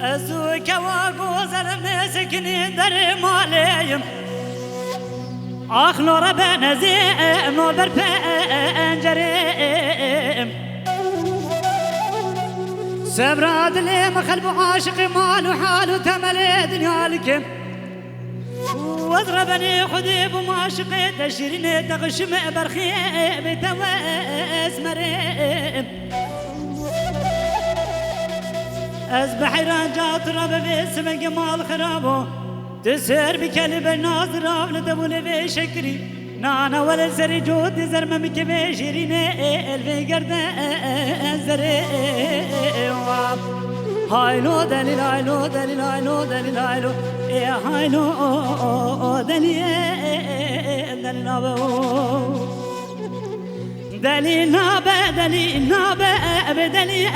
أزوك وقوزر مسكني در ماليم أخلو ربنا زيم وبربنجريم سبراد لي مخلب عاشق مال وحال تمل دنيا لكم واضربني خذيب ومعشق تشريني تغشم برخيب تويس مريم أصبح رجع تراب في سمك مال خرابه تسير بكلب الناظرة ولدبول في شكري نانا ولا زري جود زرمم كبي شيريني الفي قرد زري هايلو دليل هايلو دليل هايلو دليل هايلو يا هايلو دليل دليل دليل نابه دليل نابه بدليل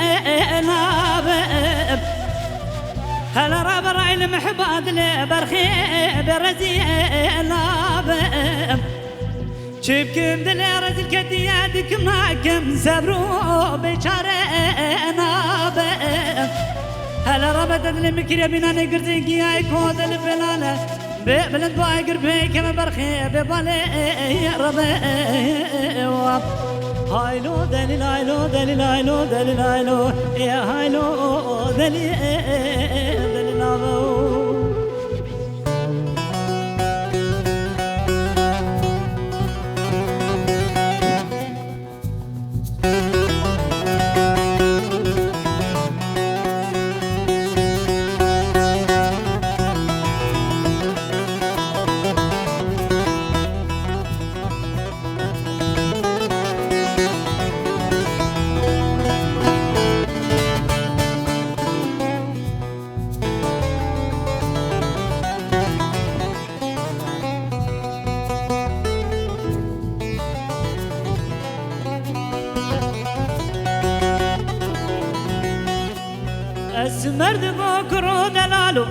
نابه هلا راب رايل محباد لبرخي برزي نابه شبكم دل رزل كديادكم معكم سبرو بشاره نابه هلا راب دل مكري بنا نقرزي قياي كود الفلانه بلد بايقر بيك برخي ببالي ربي هايلو دليل هايلو دليل هايلو دليل هايلو يا هايلو دليل دليل هايلو مرد بكرو دلالو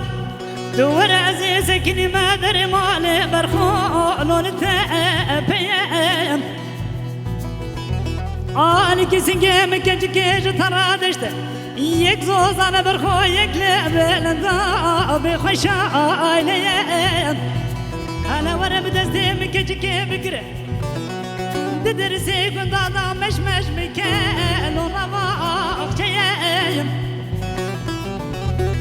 دور عزيزك لي ما دري مالي برخولو نتابيم آلك سنجيم كجكيج ترادشت يك زوز انا برخو يك لبلندا بخشايليم انا ورا بدزديم كجكي بكره ددرسي كنت انا مش بكالو رواق جيم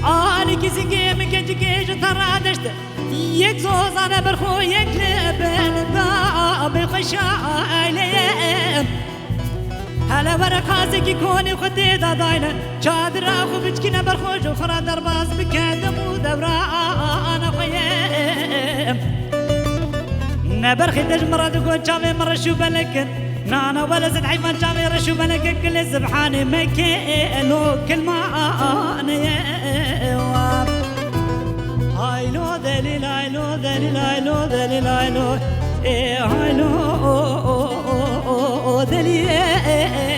آلك سنجيم كجكيج ترادشت يك زوز انا برخو يك لبلندا بخشايليم هلا ورقازك يكوني خدي داينا شادر اخو بجكنا برخوش وخرا درباز بكادم ودورا انا خيام نبرخي تجمرة تقول شامي مرة شو بلكن نانا ولا زد حيفان شامي رشو بلكن كل سبحاني مكينو كل ما انا يا هايلو دليل هايلو دليل هايلو دليل هايلو هايلو دليل